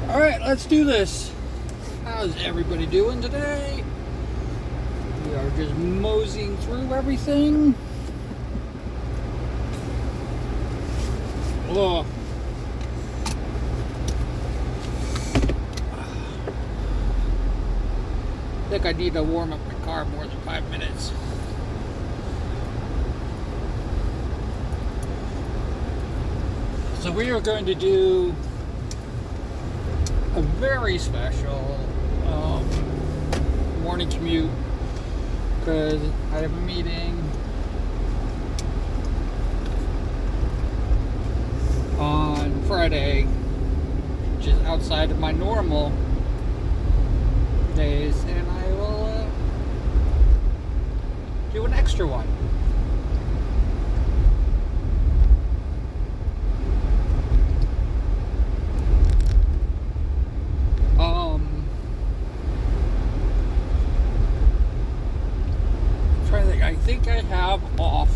Alright, let's do this. How's everybody doing today? We are just moseying through everything. Oh. I think I need to warm up my car more than 5 minutes. So we are going to do a very special morning commute because I have a meeting on Friday, which is outside of my normal days, and I will do an extra one. I think I have off.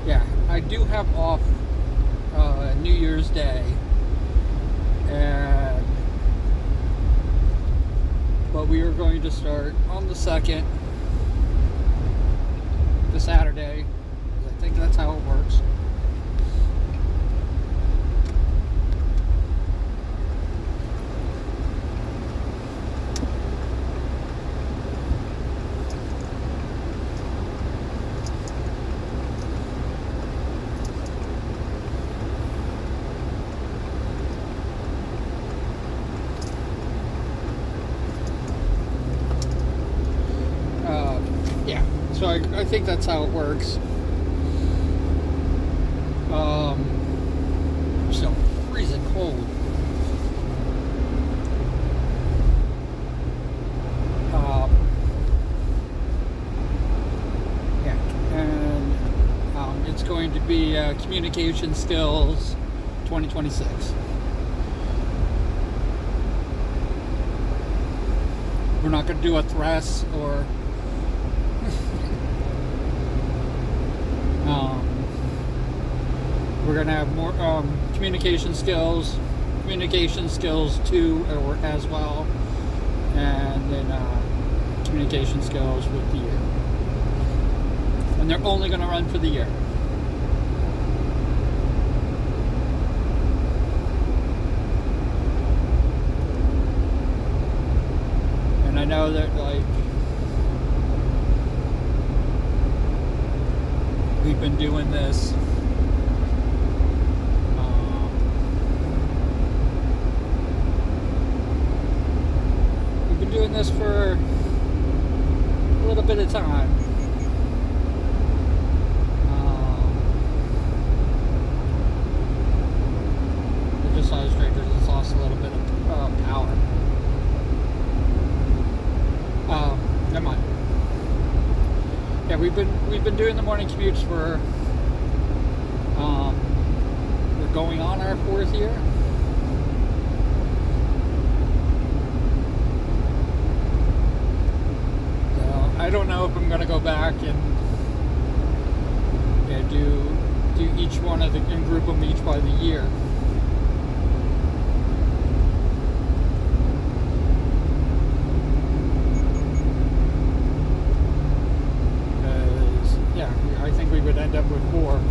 Yeah, I do have off New Year's Day, but we are going to start on the 2nd, the Saturday. I think that's how it works. So I think that's how it works. I'm still freezing cold. Yeah, and it's going to be communication skills 2026. We're not going to do a thrust or we're going to have more communication skills 2 as well, and then communication skills with the year. And they're only going to run for the year. And I know that, like, we've been doing this for a little bit of time. I just saw a stranger just lost a little bit of power. Never mind. Yeah, we've been doing the morning commutes for we're going on our 4th year. I don't know if I'm going to go back and do each one of and group them each by the year. Because, yeah, I think we would end up with 4.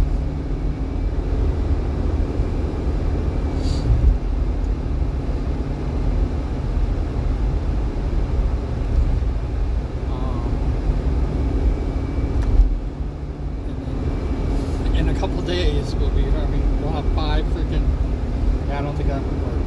Days we'll have 5 freaking. Yeah, I don't think that would work.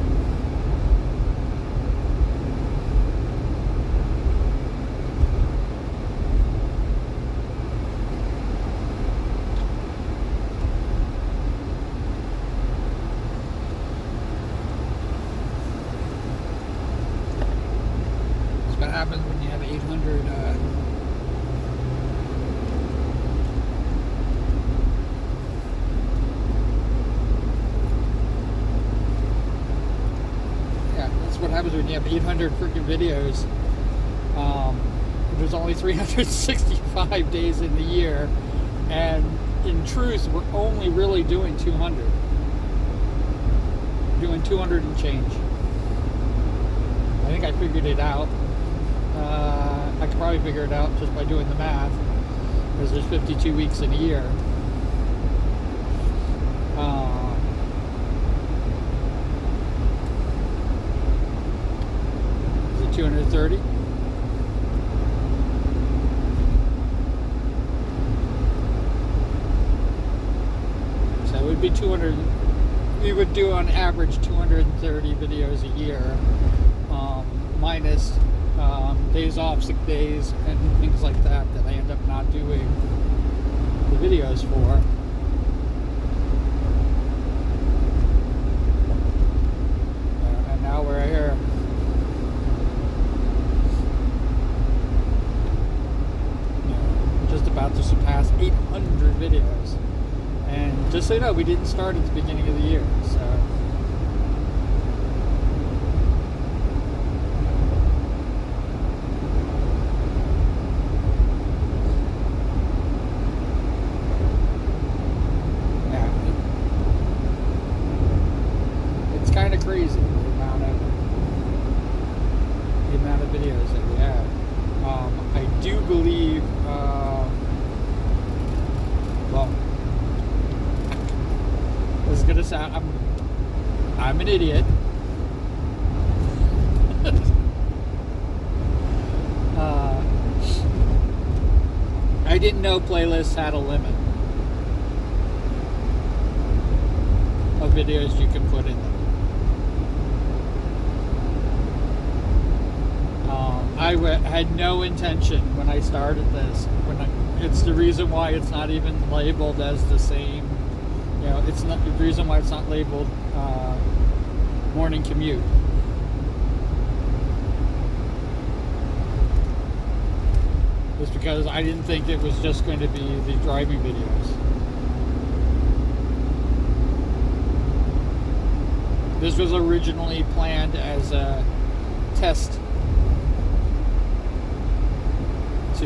That's what happens when you have 800 what happens when you have 800 freaking videos. There's only 365 days in the year, and in truth, we're only really doing 200. We're doing 200 and change. I think I figured it out. I could probably figure it out just by doing the math, because there's 52 weeks in a year. Is it 230? So it would be 200. We would do on average 230 videos a year, minus days off, sick days, and things like that I end up not doing the videos for. And now we're here. Just about to surpass 800 videos. And just so you know, we didn't start at the beginning of the year, so. Yeah. It's kind of crazy, the amount of videos that we have. I do believe, well, this is gonna sound, I'm an idiot. I didn't know playlists had a limit of videos you can put in them. I had no intention when I started this. It's the reason why it's not even labeled as the same. You know, it's not the reason why it's not labeled morning commute. It's because I didn't think it was just going to be the driving videos. This was originally planned as a test to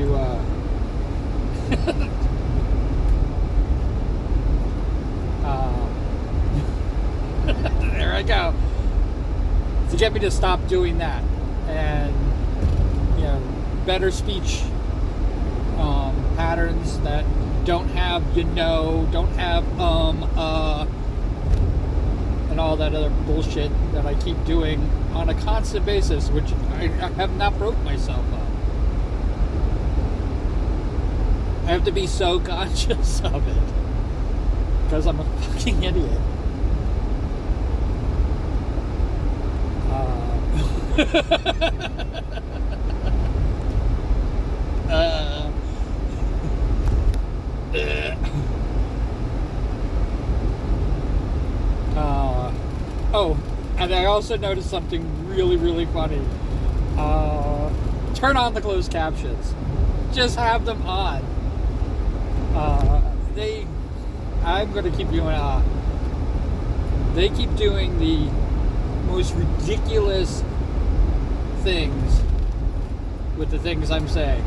there I go, to get me to stop doing that, and you know, better speech patterns that don't have don't have and all that other bullshit that I keep doing on a constant basis, which I have not broke myself up. I have to be so conscious of it because I'm a fucking idiot. Oh, and I also noticed something really, really funny. Turn on the closed captions. Just have them on. I'm going to keep doing they keep doing the most ridiculous things with the things I'm saying.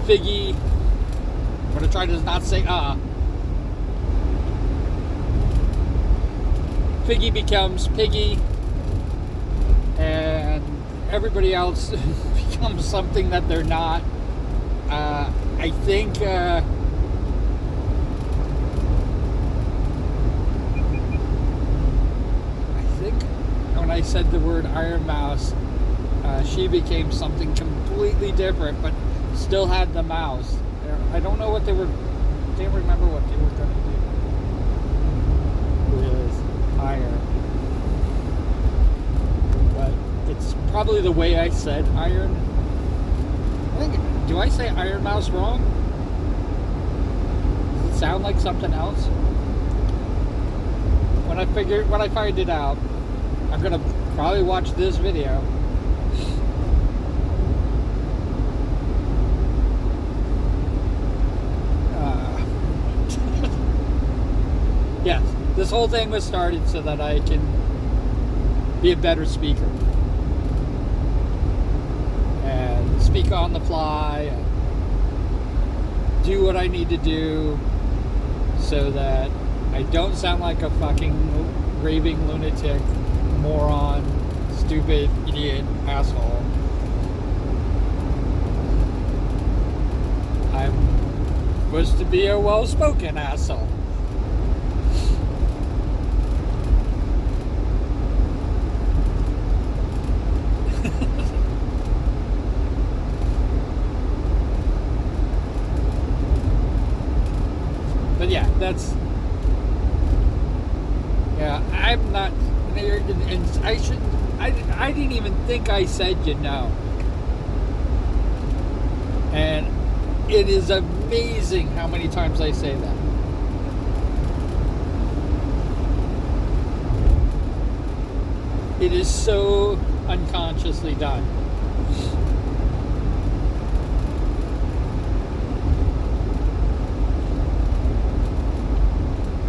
Figgy. I'm going to try to not say Figgy becomes Piggy, and everybody else becomes something that they're not. I think when I said the word Iron Mouse, she became something completely different, but still had the mouse. I don't know what they were. Can't remember what they were going to do with iron, but it's probably the way I said iron. Do I say Iron Mouse wrong? Does it sound like something else? When I find it out, I'm gonna probably watch this video. Yes, this whole thing was started so that I can be a better speaker. And speak on the fly, and do what I need to do so that I don't sound like a fucking raving lunatic, moron, stupid, idiot, asshole. I'm supposed to be a well-spoken asshole. But yeah, that's... Yeah, I'm not... And I shouldn't... I didn't even think I said you know. And it is amazing how many times I say that. It is so unconsciously done.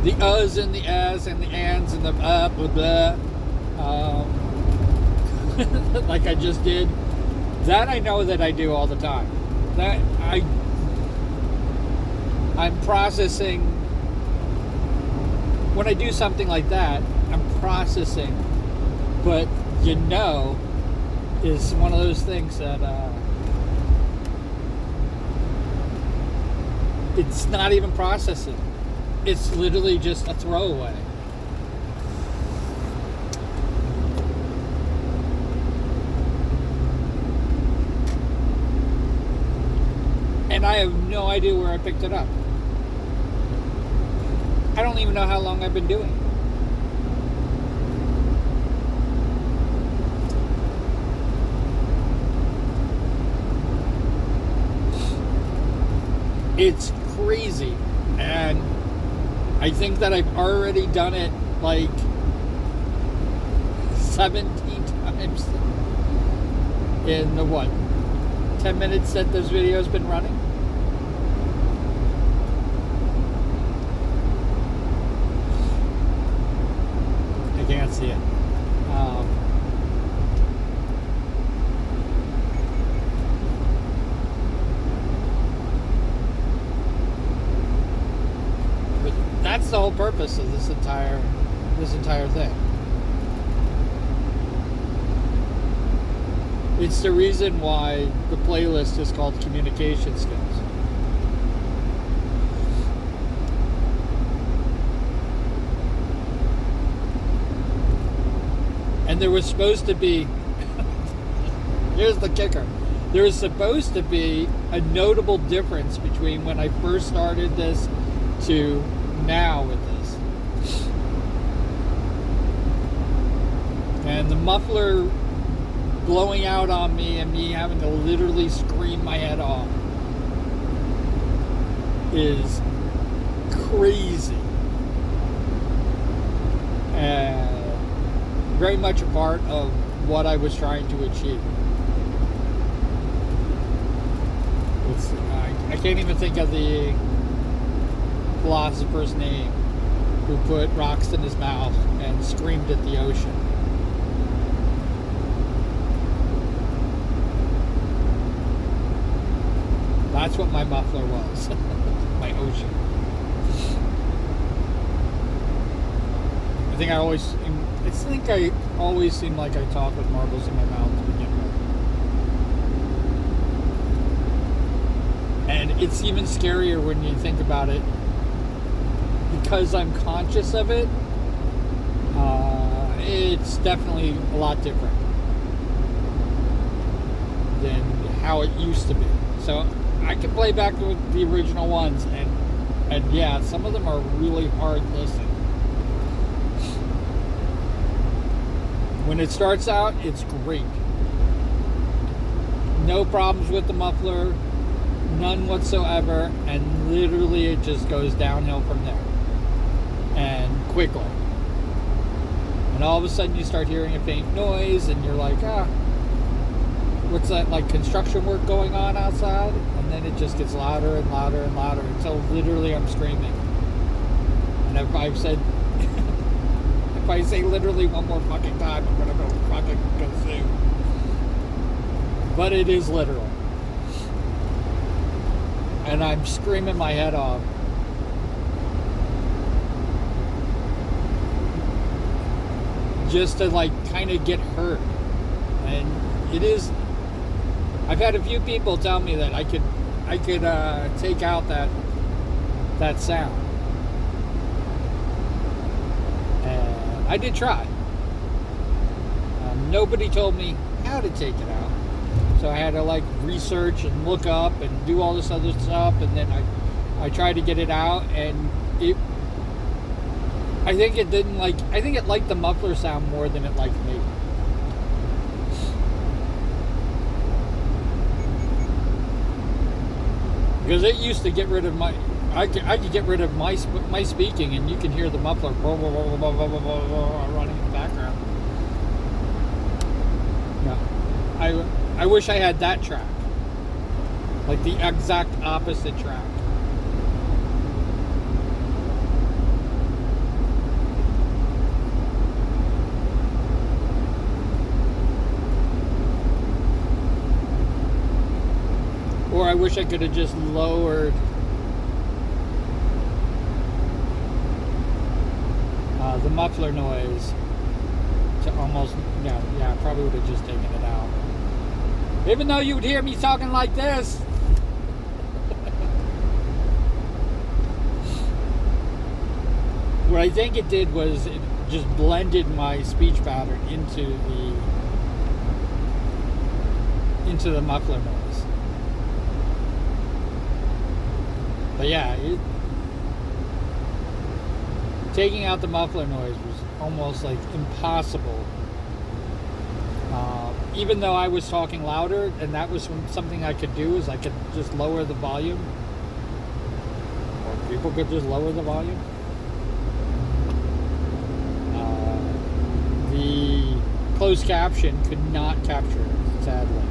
The uhs and the ahs and the ands and the blah blah. Like I just did. That I know that I do all the time. That I'm processing. When I do something like that, I'm processing. But you know, is one of those things that it's not even processing. It's literally just a throwaway. And I have no idea where I picked it up. I don't even know how long I've been doing it. It's crazy. And I think that I've already done it like 17 times in the 10 minutes that this video's been running. I can't see it. But that's the whole purpose of this entire thing. It's the reason why the playlist is called Communication Skills. And there was supposed to be, here's the kicker, there was supposed to be a notable difference between when I first started this to now with this. And the muffler blowing out on me and me having to literally scream my head off is crazy. And very much a part of what I was trying to achieve. I can't even think of the philosopher's name who put rocks in his mouth and screamed at the ocean. That's what my muffler was. My ocean. I think I always seem like I talk with marbles in my mouth to begin with. And it's even scarier when you think about it. Because I'm conscious of it, it's definitely a lot different than how it used to be. So I can play back with the original ones, and yeah, some of them are really hard listening. When it starts out, it's great. No problems with the muffler, none whatsoever, and literally it just goes downhill from there. And quickly. And all of a sudden you start hearing a faint noise, and you're like, what's that, like construction work going on outside? And then it just gets louder and louder and louder until literally I'm screaming. And if I've said, if I say literally one more fucking time, I'm gonna go fucking kazoo. But it is literal. And I'm screaming my head off. just to like kind of get heard. And it is. I've had a few people tell me that I could take out that sound, and I did try. Nobody told me how to take it out, so I had to like research and look up and do all this other stuff, and then I tried to get it out, and I think it liked the muffler sound more than it liked me. Because it used to get rid of I could get rid of my speaking, and you can hear the muffler running in the background. No, I wish I had that track, like the exact opposite track. Or I wish I could have just lowered the muffler noise to almost, I probably would have just taken it out. Even though you would hear me talking like this. What I think it did was it just blended my speech pattern into the muffler noise. But yeah, taking out the muffler noise was almost like impossible. Even though I was talking louder, and that was something I could do, is I could just lower the volume. Or people could just lower the volume. The closed caption could not capture it, sadly.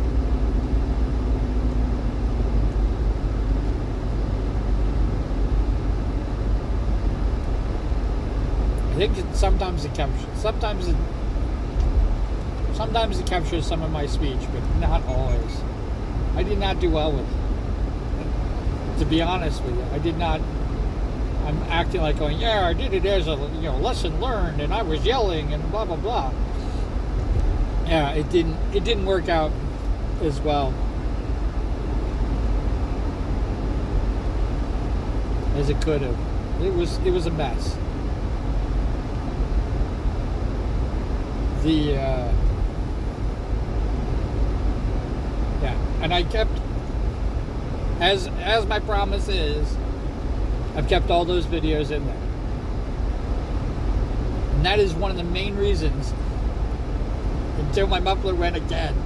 I think sometimes it captures. Sometimes it captures some of my speech, but not always. I did not do well with it. To be honest with you, I did not. I'm acting like going, yeah, I did it as a lesson learned, and I was yelling and blah blah blah. Yeah, it didn't work out as well as it could have. It was a mess. And I kept, as my promise is, I've kept all those videos in there. And that is one of the main reasons, until my muffler went again.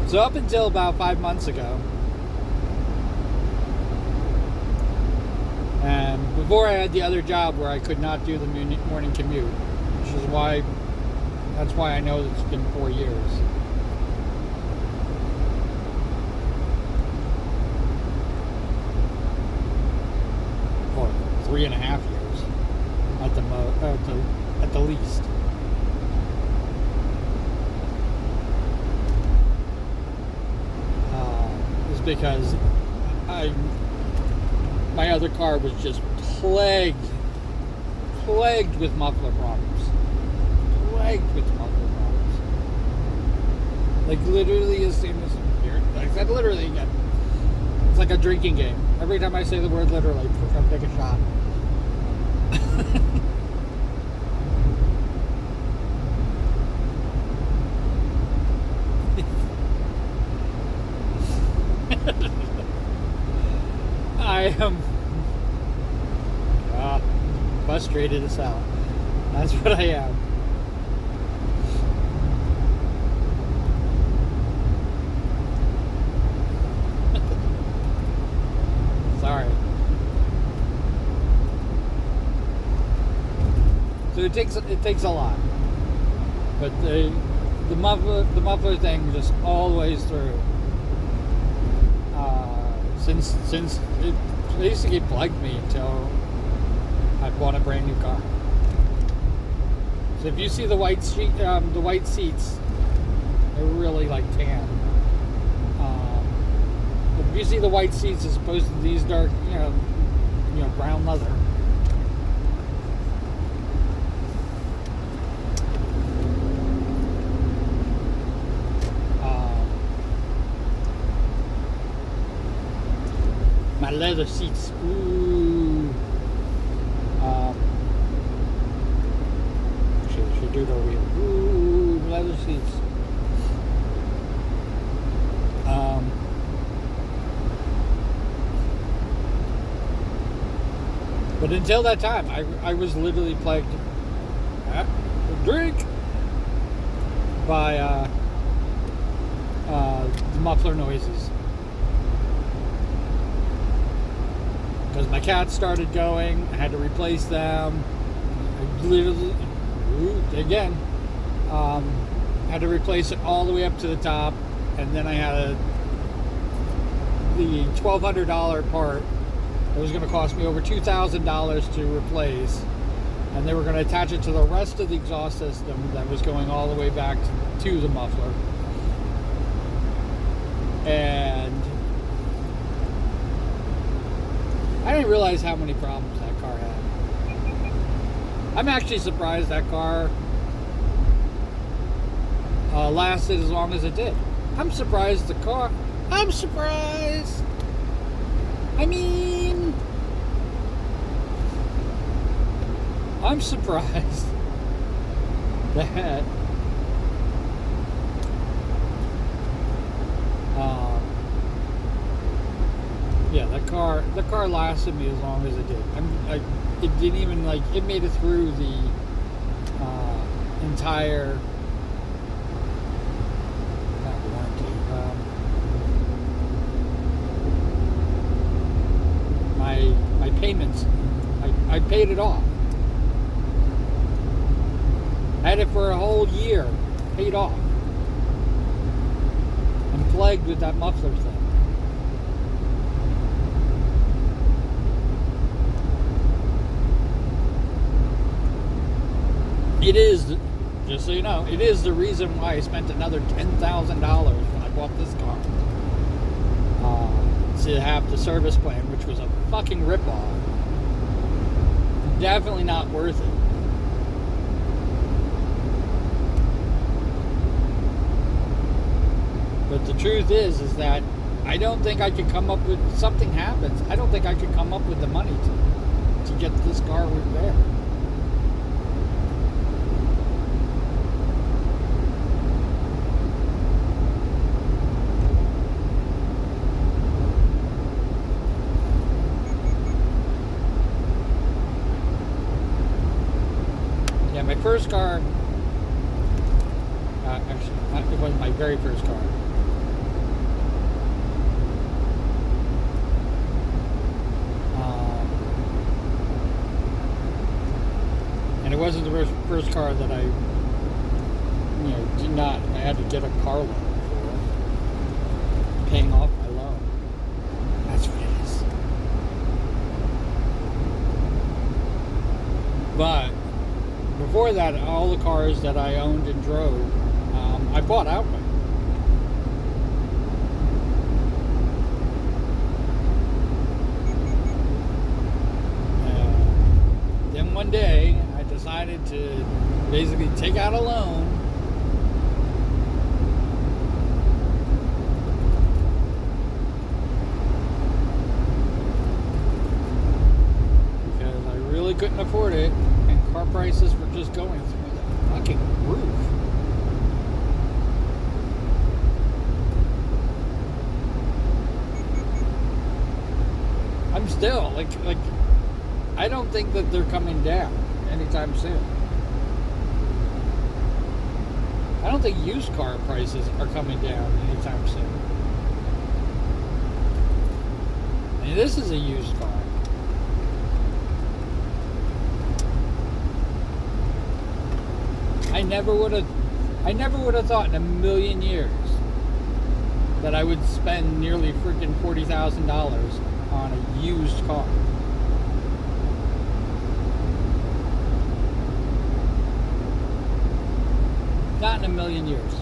So up until about 5 months ago, and before I had the other job where I could not do the morning commute, which is why, that's why I know it's been 4 years. Or 3.5 years at the least. Is because my other car was just plagued with muffler problems. Plagued with muffler problems. Like literally as soon as here, like that literally again. It's like a drinking game. Every time I say the word literally, I'm take a shot. I am frustrated as hell. That's what I am. Sorry. So it takes a lot, but the muffler thing just always through. Since it basically plagued me until I bought a brand new car. So if you see the white seats, they're really like tan. But if you see the white seats as opposed to these dark, brown leather, leather seats. Ooh. Should do it over here. Ooh, leather seats. But until that time, I was literally plagued drink by the muffler noises. Because my cats started going, I had to replace them. I literally, again, had to replace it all the way up to the top, and then I had the $1,200 part that was going to cost me over $2,000 to replace, and they were going to attach it to the rest of the exhaust system that was going all the way back to the muffler. And I didn't realize how many problems that car had. I'm actually surprised that car lasted as long as it did. I'm surprised. I mean, I'm surprised that yeah, the car lasted me as long as it did. It didn't even it made it through the entire not warranty. My payments. I paid it off. I had it for a whole year, paid off. I'm plagued with that muffler thing. It is, just so you know, it is the reason why I spent another $10,000 when I bought this car. To have the service plan, which was a fucking ripoff. Definitely not worth it. But the truth is that I don't think I could come up with, something happens, I don't think I could come up with the money to get this car repaired. Yeah, my first car, actually, it wasn't my very first car. And it wasn't the first car that I, I had to get a car loan for, paying off my loan. That's what it is. But before that, all the cars that I owned and drove, I bought outright. Then one day, I decided to basically take out a loan because I really couldn't afford it, and car prices were just going through the fucking roof. I'm still like I don't think that they're coming down anytime soon. I don't think used car prices are coming down anytime soon. I mean, this is a used car. I never would have thought in a million years that I would spend nearly freaking $40,000 on a used car. Not in a million years.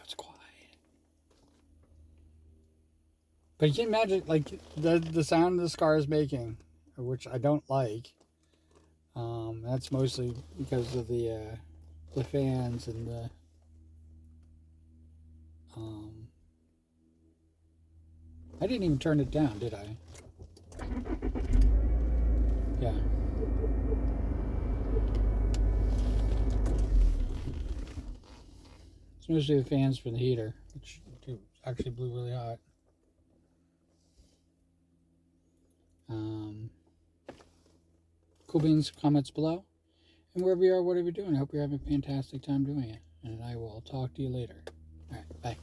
It's quiet. But you can imagine, like, the sound this car is making, which I don't like. That's mostly because of the fans and the I didn't even turn it down, did I? Yeah. It's mostly the fans for the heater, which actually blew really hot. Cool beans, comments below. And wherever you are, whatever you're doing, I hope you're having a fantastic time doing it. And I will talk to you later. All right, bye.